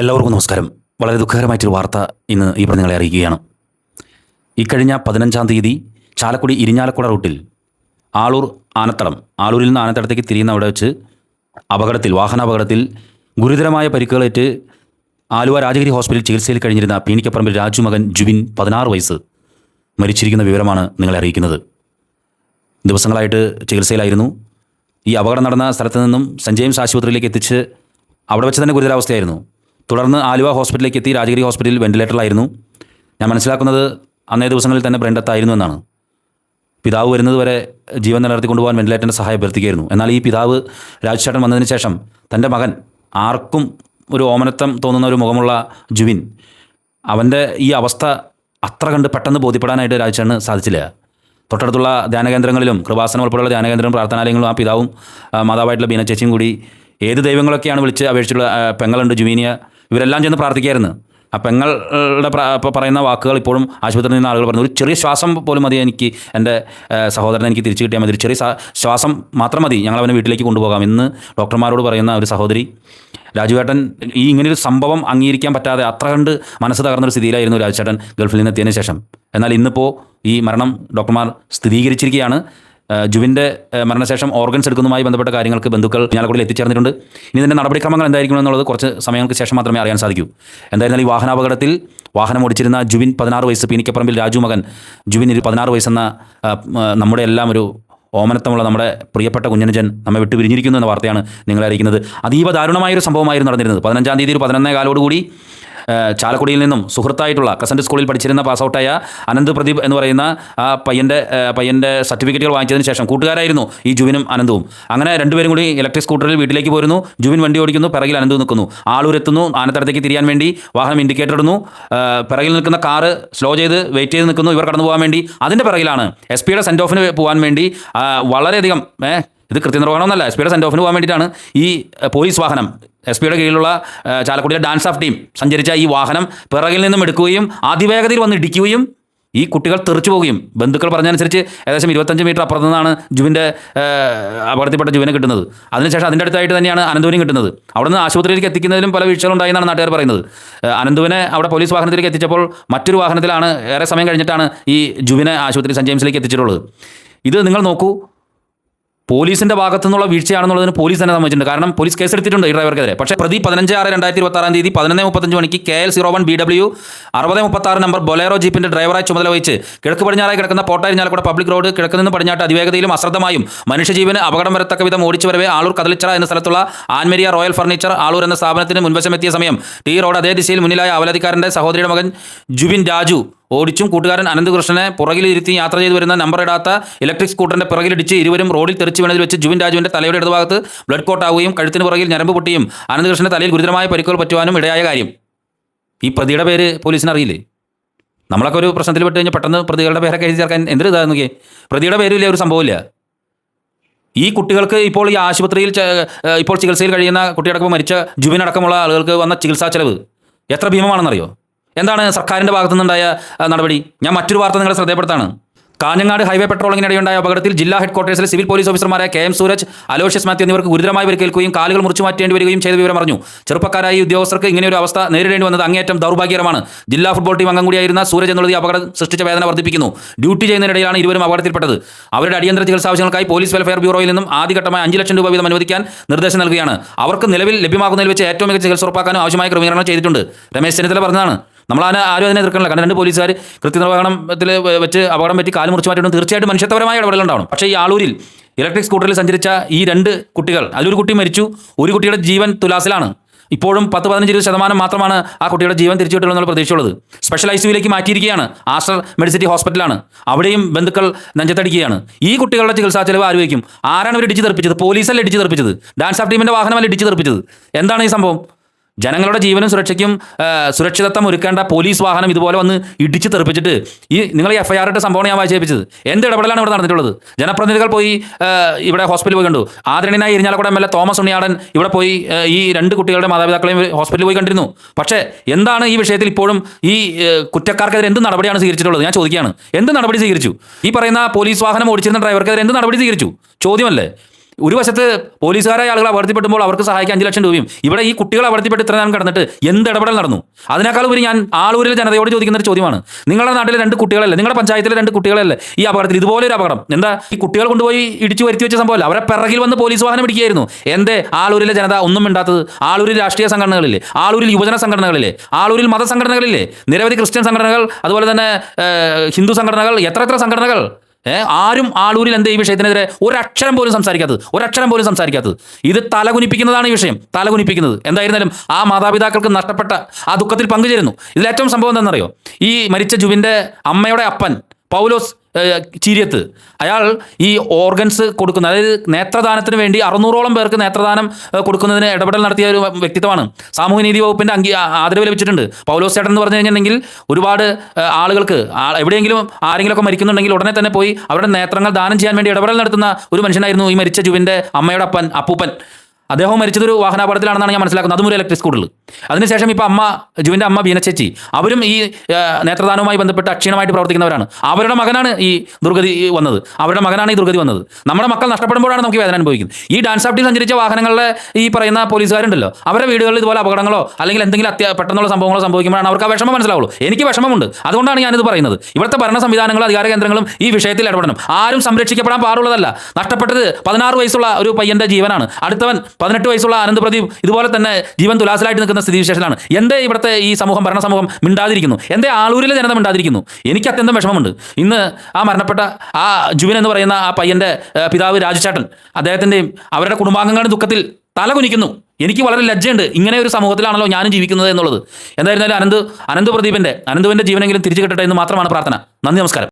എല്ലാവർക്കും നമസ്കാരം. വളരെ ദുഃഖകരമായിട്ടൊരു വാർത്ത ഇന്ന് ഈ നിങ്ങളെ അറിയിക്കുകയാണ്. ഇക്കഴിഞ്ഞ 15-ാം തീയതി ചാലക്കുടി ഇരിഞ്ഞാലക്കുട റൂട്ടിൽ ആളൂരിൽ നിന്ന് ആനത്തടത്തേക്ക് തിരിയുന്ന അവിടെ വെച്ച് വാഹനാപകടത്തിൽ ഗുരുതരമായ പരിക്കുകളേറ്റ് ആലുവ രാജഗിരി ഹോസ്പിറ്റലിൽ ചികിത്സയിൽ കഴിഞ്ഞിരുന്ന പീണിക്കപ്പറമ്പിൽ രാജു മകൻ ജുബിൻ 16 വയസ്സ് മരിച്ചിരിക്കുന്ന വിവരമാണ് നിങ്ങളെ അറിയിക്കുന്നത്. ദിവസങ്ങളായിട്ട് ചികിത്സയിലായിരുന്നു. ഈ അപകടം നടന്ന സ്ഥലത്ത് നിന്നും സെൻറ്റ് ജെയിംസ് ആശുപത്രിയിലേക്ക് എത്തിച്ച് അവിടെ വെച്ച് തന്നെ ഗുരുതരാവസ്ഥയായിരുന്നു. തുടർന്ന് ആലുവ ഹോസ്പിറ്റലിലേക്ക് എത്തി. രാജഗിരി ഹോസ്പിറ്റലിൽ വെന്റിലേറ്ററിലായിരുന്നു. ഞാൻ മനസ്സിലാക്കുന്നത് അന്നേ ദിവസങ്ങളിൽ തന്നെ ബ്രെയിൻ ഡെത്തായിരുന്നു എന്നാണ്. പിതാവ് വരുന്നത് വരെ ജീവൻ നിലനിർത്തി കൊണ്ടുപോകാൻ വെന്റിലേറ്ററിൻ്റെ സഹായം അഭ്യർത്ഥിക്കുകയായിരുന്നു. എന്നാൽ ഈ പിതാവ് രാജുചേട്ടൻ വന്നതിന് ശേഷം തൻ്റെ മകൻ, ആർക്കും ഒരു ഓമനത്വം തോന്നുന്ന ഒരു മുഖമുള്ള ജുബിൻ, അവൻ്റെ ഈ അവസ്ഥ അത്ര കണ്ട് പെട്ടെന്ന് ബോധ്യപ്പെടാനായിട്ട് രാജുചേട്ടന് സാധിച്ചില്ല. തൊട്ടടുത്തുള്ള ധ്യാനകേന്ദ്രങ്ങളിലും കൃപാസനം ഉൾപ്പെടെയുള്ള ധ്യാനകേന്ദ്രം പ്രാർത്ഥനാലയങ്ങളും ആ പിതാവും മാതാവായിട്ടുള്ള ബീന ചേച്ചിയും കൂടി ഏത് ദൈവങ്ങളൊക്കെയാണ് വിളിച്ച് അപേക്ഷിച്ചുള്ള പെങ്ങളുണ്ട് ജുബീനിയ, ഇവരെല്ലാം ചെന്ന് പ്രാർത്ഥിക്കായിരുന്നു. ആ പെങ്ങളുടെ പറയുന്ന വാക്കുകൾ ഇപ്പോഴും ആശുപത്രിയിൽ നിന്ന് ആളുകൾ പറഞ്ഞു, ഒരു ചെറിയ ശ്വാസം പോലും മതി എനിക്ക്, എൻ്റെ സഹോദരനെ എനിക്ക് തിരിച്ചു കിട്ടിയാൽ മതി, ഒരു ചെറിയ ശ്വാസം മാത്രം മതി, ഞങ്ങൾ അവനെ വീട്ടിലേക്ക് കൊണ്ടുപോകാം എന്ന് ഡോക്ടർമാരോട് പറയുന്ന ഒരു സഹോദരി. രാജുവേട്ടൻ ഈ ഇങ്ങനെയൊരു സംഭവം അംഗീകരിക്കാൻ പറ്റാതെ അത്ര കണ്ട് മനസ്സ് തകർന്നൊരു സ്ഥിതിയിലായിരുന്നു രാജുചേട്ടൻ ഗൾഫിൽ നിന്ന് എത്തിയതിന് ശേഷം. എന്നാൽ ഇന്നിപ്പോൾ ഈ മരണം ഡോക്ടർമാർ സ്ഥിരീകരിച്ചിരിക്കുകയാണ്. ജുബിൻ്റെ മരണശേഷം ഓർഗൻസ് എടുക്കുന്നതുമായി ബന്ധപ്പെട്ട കാര്യങ്ങൾക്ക് ബന്ധുക്കൾ ഇരിഞ്ഞാലക്കുടയിൽ എത്തിച്ചേർന്നിട്ടുണ്ട്. ഇനി ഇതിൻ്റെ നടപടിക്രമങ്ങൾ എന്തായിരിക്കും എന്നുള്ളത് കുറച്ച് സമയങ്ങൾക്ക് ശേഷം മാത്രമേ അറിയാൻ സാധിക്കൂ. എന്തായിരുന്നാലും ഈ വാഹനാപകടത്തിൽ വാഹനം ഓടിച്ചിരുന്ന ജുബിൻ 16 വയസ്സ്, പീണിക്കപ്പറമ്പിൽ രാജു മകൻ ജുബിൻ 16 വയസ്സെന്ന നമ്മുടെ എല്ലാം ഒരു ഓമനത്തമുള്ള നമ്മുടെ പ്രിയപ്പെട്ട കുഞ്ഞനുജൻ നമ്മെ വിട്ട് പിരിഞ്ഞിരിക്കുന്നു എന്ന വാർത്തയാണ് നിങ്ങളെ അറിയിക്കുന്നത്. അതീവ ദാരുണമായൊരു സംഭവമായിരുന്നു നടന്നിരുന്നത്. 15-ാം തീയതി ഒരു 11:15 ചാലക്കുടിയിൽ നിന്നും സുഹൃത്തായിട്ടുള്ള ക്രസൻറ്റ് സ്കൂളിൽ പഠിച്ചിരുന്ന പാസ്ഔട്ടായ അനന്ത് പ്രദീപ് എന്ന് പറയുന്ന ആ പയ്യൻ്റെ സർട്ടിഫിക്കറ്റുകൾ വാങ്ങിച്ചതിന് ശേഷം കൂട്ടുകാരായിരുന്നു ഈ ജുബിനും അനന്തവും. അങ്ങനെ രണ്ടുപേരും കൂടി ഇലക്ട്രിക് സ്കൂട്ടറിൽ വീട്ടിലേക്ക് പോരുന്നു. ജുബിൻ വണ്ടി ഓടിക്കുന്നു, പിറകിൽ അനന്തു നിൽക്കുന്നു. ആളൂരെത്തുന്നു, ആനത്തടത്തേക്ക് തിരിയാൻ വേണ്ടി വാഹനം ഇൻഡിക്കേറ്റർ ഇടുന്നു. പിറകിൽ നിൽക്കുന്ന കാറ് സ്ലോ ചെയ്ത് വെയിറ്റ് ചെയ്ത് നിൽക്കുന്നു, ഇവർ കടന്നു പോകാൻ വേണ്ടി. അതിൻ്റെ പിറകിലാണ് SP-യുടെ സെൻറ്റ് ഓഫിന് പോകാൻ വേണ്ടി വളരെയധികം ഇത് കൃത്യനിർവഹണമെന്നല്ല, SP-യുടെ സെൻറ്റ് ഓഫിന് പോകാൻ വേണ്ടിയിട്ടാണ് ഈ പോലീസ് വാഹനം, SP-യുടെ കീഴിലുള്ള ചാലക്കുടിയിലെ ഡാൻസ് ഓഫ് ടീം സഞ്ചരിച്ച ഈ വാഹനം പിറകിൽ നിന്നും എടുക്കുകയും അതിവേഗതയിൽ വന്ന് ഇടിക്കുകയും ഈ കുട്ടികൾ തെറിച്ചു പോവുകയും, ബന്ധുക്കൾ പറഞ്ഞനുസരിച്ച് ഏകദേശം 25 മീറ്റർ അപ്പുറത്തു നിന്നാണ് ജുബിൻ്റെ അപകടത്തിൽപ്പെട്ട ജുബിനെ കിട്ടുന്നത്. അതിനുശേഷം അതിൻ്റെ അടുത്തായിട്ട് തന്നെയാണ് അനന്തുവിനെയും കിട്ടുന്നത്. അവിടെ നിന്ന് ആശുപത്രിയിലേക്ക് എത്തിക്കുന്നതിലും പല വീഴ്ചകളുണ്ടായി എന്നാണ് നാട്ടുകാർ പറയുന്നത്. അനന്തുവിനെ അവിടെ പോലീസ് വാഹനത്തിലേക്ക് എത്തിച്ചപ്പോൾ മറ്റൊരു വാഹനത്തിലാണ് ഏറെ സമയം കഴിഞ്ഞിട്ടാണ് ഈ ജുബിനെ ആശുപത്രി സെൻറ്റ് ജെയിംസിലേക്ക് എത്തിച്ചിട്ടുള്ളത്. ഇത് നിങ്ങൾ നോക്കൂ, പോലീസിൻ്റെ ഭാഗത്തു നിന്നുള്ള വീഴ്ചയാണെന്നുള്ളതിന് പോലീസ് തന്നെ സമ്മതിച്ചിട്ടുണ്ട്. കാരണം പോലീസ് കേസെടുത്തിട്ടുണ്ട് ഈ ഡ്രൈവർക്കെതിരെ. പക്ഷേ പ്രതി 15/6/2026 11:35 മണിക്ക് KL01 BW 6036 നമ്പർ ബൊലേറോ ജീപ്പിൻ്റെ ഡ്രൈവറായി ചുമതല വഹിച്ച് കിഴക്ക് പടിഞ്ഞാറായി കിടക്കുന്ന ഇരിഞ്ഞാലക്കുട പബ്ലിക് റോഡ് കിഴക്ക് നിന്ന് പടിഞ്ഞാട്ട് അതിവേഗതയിലും അശ്രദ്ധമായും മനുഷ്യജീവന് അപകടം വരത്തക്ക വിധം ഓടിച്ചു വരവേ ആളൂർ കദളിച്ചിറ എന്ന സ്ഥലത്തുള്ള ആൻമരിയ റോയൽ ഫർണിച്ചർ ആളൂർ എന്ന സ്ഥാപനത്തിന് മുൻവശമെത്തിയ സമയം ഈ റോഡ് അതേ ദിശയിൽ മുന്നിലായ അവലതിക്കാരൻ്റെ സഹോദരിയുടെ മകൻ ജുബിൻ രാജു ഓടിച്ചും കൂട്ടുകാരൻ അനന്തകൃഷ്ണനെ പുറകിലിരുത്തി യാത്ര ചെയ്തു വരുന്ന നമ്പർ ഇടാത്ത ഇലക്ട്രിക് സ്കൂട്ടറിൻ്റെ പിറകിലിടിച്ച് ഇരുവരും റോഡിൽ തെറിച്ച് വീണതിൽ വെച്ച് ജുബിൻ രാജുവിൻ്റെ തലയുടെ ഇടതുഭാഗത്ത് ബ്ലഡ് കോട്ടാവുകയും കഴുത്തിന് പുറകിൽ ഞരമ്പ് പൊട്ടിയും അനന്തകൃഷ്ണൻ്റെ തലയിൽ ഗുരുതരമായ പരിക്കുകൾ പറ്റുവാനും ഇടയായ കാര്യം ഈ പ്രതിയുടെ പേര് പോലീസിന് അറിയില്ലേ? നമ്മളൊക്കെ ഒരു പ്രശ്നത്തിൽ പെട്ട് കഴിഞ്ഞാൽ പെട്ടെന്ന് പ്രതികളുടെ പേരൊക്കെ എഴുതി ചേർക്കാൻ എന്തൊരു ഇതാ നോക്കിയേ. പ്രതിയുടെ പേരില്ല, ഒരു സംഭവമില്ല. ഈ കുട്ടികൾക്ക് ഇപ്പോൾ ഈ ആശുപത്രിയിൽ ഇപ്പോൾ ചികിത്സയിൽ കഴിയുന്ന കുട്ടിയടക്കം മരിച്ച ജുബിനടക്കമുള്ള ആളുകൾക്ക് വന്ന ചികിത്സാ ചെലവ് എത്ര ഭീമമാണെന്നറിയോ? എന്താണ് സർക്കാരിൻ്റെ ഭാഗത്തു നിന്നുണ്ടായ നടപടി? ഞാൻ മറ്റൊരു വാർത്ത നിങ്ങളെ ശ്രദ്ധപ്പെടുത്താണ്. കാഞ്ഞങ്ങാട് ഹൈവേ പെട്രോളിങ്ങിനിടെയുണ്ടായ അപകടത്തിൽ ജില്ലാ ഹെഡ്ക്വാർട്ടേഴ്സിലെ സിവിൽ പോലീസ് ഓഫീസർമാരായ KM സൂരജ്, അലോഷ്യസ് മാത്യു എന്നിവർക്ക് ഗുരുതരമായി പരിക്കേൽക്കുകയും കാലുകൾ മുറിച്ചു മാറ്റേണ്ടി വരികയും ചെയ്ത വിവരം അറിഞ്ഞു. ചെറുപ്പക്കാരായ ഈ ഉദ്യോഗസ്ഥർക്ക് ഇങ്ങനെയൊരു അവസ്ഥ നേരിടേണ്ടി വന്നത് അങ്ങേയറ്റം ദൗർഭാഗ്യകരമാണ്. ജില്ലാ ഫുട്ബോൾ ടീം അംഗം കൂടിയായിരുന്ന സൂരജ് എന്നുള്ളത് ഈ അപകടം സൃഷ്ടിച്ച വേദന വർദ്ധിപ്പിക്കുന്നു. ഡ്യൂട്ടി ചെയ്യുന്നതിനിടെയാണ് ഇരുവരും അപകടത്തിൽപ്പെട്ടത്. അവരുടെ അടിയന്തര ചികിത്സാ ആവശ്യങ്ങൾക്കായി പോലീസ് വെൽഫെയർ ബ്യൂറോയിൽ നിന്നും ആദ്യഘട്ടമായി 5 ലക്ഷം രൂപ വീതം അനുവദിക്കാൻ നിർദ്ദേശം നൽകുകയാണ്. അവർക്ക് നിലവിൽ ലഭ്യമാകുന്നതിൽ വെച്ച് ഏറ്റവും മികച്ച ചികിത്സ ഉറപ്പാക്കാനും ആവശ്യമായ ക്രമീകരണം ചെയ്തിട്ടുണ്ട്. രമേശ് ചെന്നിത്തല പറഞ്ഞതാണ്. ആരും അതിനെ എതിർക്കണില്ല. കാരണം 2 പോലീസുകാർ കൃത്യനിർവഹണത്തിൽ വെച്ച് അപകടം പറ്റി കാല് മുറിച്ചു മാറ്റിയിട്ടും തീർച്ചയായിട്ടും മനുഷ്യത്വപരമായ ഇടപെടലുണ്ടാവണം. പക്ഷേ ഈ ആളൂരിൽ ഇലക്ട്രിക് സ്കൂട്ടറിൽ സഞ്ചരിച്ച ഈ 2 കുട്ടികൾ, അതിലൊരു കുട്ടി മരിച്ചു, ഒരു കുട്ടിയുടെ ജീവൻ തുലാസിലാണ്. ഇപ്പോഴും 10-15% മാത്രമാണ് ആ കുട്ടിയുടെ ജീവൻ തിരിച്ചു കിട്ടുമെന്നുള്ള പ്രതീക്ഷയുള്ളത്. സ്പെഷ്യൽ ICUവിലേക്ക് മാറ്റിയിരിക്കുകയാണ്. ആസ്റ്റർ മെഡിസിറ്റി ഹോസ്പിറ്റലാണ്. അവിടെയും ബന്ധുക്കൾ നെഞ്ചത്തടിക്കുകയാണ്. ഈ കുട്ടികളുടെ ചികിത്സാ ചെലവ് ആര് വഹിക്കും? ആരാണ് ഇവർ ഇടിച്ചു തെറിപ്പിച്ചത്? പോലീസല്ല ഇടിച്ചു തെറിപ്പിച്ചത്, ഡാൻസ് ഓഫ് ടീമിൻ്റെ വാഹനമല്ല ഇടിച്ചു തെറിപ്പിച്ചത്. എന്താണ് ഈ സംഭവം? ജനങ്ങളുടെ ജീവനും സുരക്ഷയ്ക്കും സുരക്ഷിതത്വം ഒരുക്കേണ്ട പോലീസ് വാഹനം ഇതുപോലെ വന്ന് ഇടിച്ച് തെറിപ്പിച്ചിട്ട് നിങ്ങൾ ഈ FIR ഇട്ട സംഭവം ഞാൻ വായിച്ചേപ്പിച്ചത്. എന്ത് ഇടപെടലാണ് ഇവിടെ നടന്നിട്ടുള്ളത്? ജനപ്രതിനിധികൾ പോയി ഇവിടെ ഹോസ്പിറ്റലിൽ പോയി കണ്ടു. ആദരണീയനായ ഇരിഞ്ഞാലക്കുട MLA തോമസ് ഉണ്ണിയാടൻ ഇവിടെ പോയി ഈ 2 കുട്ടികളുടെ മാതാപിതാക്കളെയും ഹോസ്പിറ്റലിൽ പോയി കണ്ടിരുന്നു. പക്ഷേ എന്താണ് ഈ വിഷയത്തിൽ ഇപ്പോഴും ഈ കുറ്റക്കാർക്കെതിരെ എന്ത് നടപടിയാണ് സ്വീകരിച്ചിട്ടുള്ളത്? ഞാൻ ചോദിക്കുകയാണ്, എന്ത് നടപടി സ്വീകരിച്ചു? ഈ പറയുന്ന പോലീസ് വാഹനം ഓടിച്ചിരുന്ന ഡ്രൈവർക്കെതിരെ എന്ത് നടപടി സ്വീകരിച്ചു? ചോദ്യമല്ലേ? ഒരു വശത്ത് പോലീസുകാരായ ആളുകൾ അപകടത്തിൽപ്പെടുമ്പോൾ അവർക്ക് സഹായിക്കാൻ 5 ലക്ഷം രൂപയും, ഇവിടെ ഈ കുട്ടികൾ അപകടത്തിൽപ്പെട്ട് ഇത്ര നേരം കിടന്നിട്ട് എന്ത് ഇടപെടൽ നടന്നു? അതിനേക്കാൾ ഉപരി ഞാൻ ആളൂരിലെ ജനതയോട് ചോദിക്കുന്ന ഒരു ചോദ്യമാണ്, നിങ്ങളുടെ നാട്ടിലെ 2 കുട്ടികളല്ലേ, നിങ്ങളുടെ പഞ്ചായത്തിലെ 2 കുട്ടികളല്ലേ ഈ അപകടത്തിൽ? ഇതുപോലെ ഒരു അപകടം എന്താ ഈ കുട്ടികൾ കൊണ്ടുപോയി ഇടിച്ചു വരുത്തി വെച്ച സംഭവമല്ല, അവരെ പിറകിൽ വന്ന് പോലീസ് വാഹനം പിടിക്കുകയായിരുന്നു. എന്തേ ആളൂരിലെ ജനത ഒന്നും മിണ്ടാത്തത്? ആളൂരിൽ രാഷ്ട്രീയ സംഘടനകളില്ലേ, ആളൂരിൽ യുവജന സംഘടനകളില്ലേ, ആളൂരിൽ മതസംഘടനകളില്ലേ, നിരവധി ക്രിസ്ത്യൻ സംഘടനകൾ, അതുപോലെ തന്നെ ഹിന്ദു സംഘടനകൾ, എത്ര സംഘടനകൾ. ആരും ആളൂരിൽ എന്താ ഈ വിഷയത്തിനെതിരെ ഒരക്ഷരം പോലും സംസാരിക്കാത്തത്? ഇത് തലകുനിപ്പിക്കുന്നതാണ് ഈ വിഷയം, തലകുനിപ്പിക്കുന്നത്. എന്തായിരുന്നാലും ആ മാതാപിതാക്കൾക്ക് നഷ്ടപ്പെട്ട ആ ദുഃഖത്തിൽ പങ്കുചേരുന്നു. ഇതിലേറ്റവും സംഭവം എന്താണെന്നറിയോ? ഈ മരിച്ച ജുബിൻ്റെ അമ്മയുടെ അപ്പൻ പൗലോസ് ചീരിയത്ത്, അയാൾ ഈ ഓർഗൻസ് കൊടുക്കുന്ന, അതായത് നേത്രദാനത്തിന് വേണ്ടി 600ഓളം പേർക്ക് നേത്രദാനം കൊടുക്കുന്നതിന് ഇടപെടൽ നടത്തിയ ഒരു വ്യക്തിത്വമാണ്. സാമൂഹ്യനീതി വകുപ്പിൻ്റെ ആദരവ് ലഭിച്ചിട്ടുണ്ട്. പൗലോസ് ചേട്ടൻ എന്ന് പറഞ്ഞു കഴിഞ്ഞിട്ടുണ്ടെങ്കിൽ ഒരുപാട് ആളുകൾക്ക് എവിടെയെങ്കിലും ആരെങ്കിലുമൊക്കെ മരിക്കുന്നുണ്ടെങ്കിൽ ഉടനെ തന്നെ പോയി അവരുടെ നേത്രങ്ങൾ ദാനം ചെയ്യാൻ വേണ്ടി ഇടപെടൽ നടത്തുന്ന ഒരു മനുഷ്യനായിരുന്നു ഈ മരിച്ച ജുബിൻ്റെ അമ്മയുടെ അപ്പൂപ്പൻ. അദ്ദേഹം മരിച്ചതൊരു വാഹനാപകടത്തിലാണെന്നാണ് ഞാൻ മനസ്സിലാക്കുന്നത്, അതും ഒരു ഇലക്ട്രിക് സ്കൂട്ടറിൽ. അതിനുശേഷം ഇപ്പോൾ ജുവിൻ്റെ അമ്മ ബീനച്ചേച്ചി, അവരും ഈ നേത്രദാനവുമായി ബന്ധപ്പെട്ട് അക്ഷീണമായിട്ട് പ്രവർത്തിക്കുന്നവരാണ്. അവരുടെ മകനാണ് ഈ ദുർഗതി വന്നത്. നമ്മുടെ മക്കൾ നഷ്ടപ്പെടുമ്പോഴാണ് നമുക്ക് വേദന അനുഭവിക്കുന്നത്. ഈ ഡാൻസ് ആപ്റ്റിൽ സഞ്ചരിച്ച വാഹനങ്ങളിലെ ഈ പറയുന്ന പോലീസുകാരുണ്ടല്ലോ, അവരുടെ വീടുകളിൽ ഇതുപോലെ അപകടങ്ങളോ അല്ലെങ്കിൽ എന്തെങ്കിലും പെട്ടെന്നുള്ള സംഭവങ്ങളോ സംഭവിക്കുമ്പോഴാണ് അവർക്ക് ആ വിഷമം മനസ്സിലാവുള്ളൂ. എനിക്ക് വിഷമമുണ്ട്, അതുകൊണ്ടാണ് ഞാനിത് പറയുന്നത്. ഇവിടുത്തെ ഭരണ സംവിധാനങ്ങളും അധികാര കേന്ദ്രങ്ങളും ഈ വിഷയത്തിൽ ഇടപെടണം. ആരും സംരക്ഷിക്കപ്പെടാൻ പാടുള്ളതല്ല. നഷ്ടപ്പെട്ടത് 16 വയസ്സുള്ള ഒരു പയ്യൻ്റെ ജീവനാണ്. അടുത്തവൻ 18 വയസ്സുള്ള അനന്ത് പ്രദീപ് ഇതുപോലെ തന്നെ ജീവൻ തുലാസിലായിട്ട് നിൽക്കുന്ന സ്ഥിതിവിശേഷമാണ്. എന്തേ ഇവിടുത്തെ ഈ ഭരണസമൂഹം മിണ്ടാതിരിക്കുന്നു? എന്തേ ആളൂരിലെ ജനത മിണ്ടാതിരിക്കുന്നു? എനിക്ക് അത്യന്തം വിഷമമുണ്ട്. ഇന്ന് ആ മരണപ്പെട്ട ആ ജുബിൻ എന്ന് പറയുന്ന ആ പയ്യൻ്റെ പിതാവ് രാജുചേട്ടൻ, അദ്ദേഹത്തിൻ്റെയും അവരുടെ കുടുംബാംഗങ്ങളുടെ ദുഃഖത്തിൽ തലകുനിക്കുന്നു. എനിക്ക് വളരെ ലജ്ജയുണ്ട്, ഇങ്ങനെ ഒരു സമൂഹത്തിലാണല്ലോ ഞാനും ജീവിക്കുന്നത് എന്നുള്ളത്. എന്തായിരുന്നാലും അനന്തുവിൻ്റെ ജീവനെങ്കിലും തിരിച്ചു കിട്ടട്ടെ എന്ന് മാത്രമാണ് പ്രാർത്ഥന. നന്ദി, നമസ്കാരം.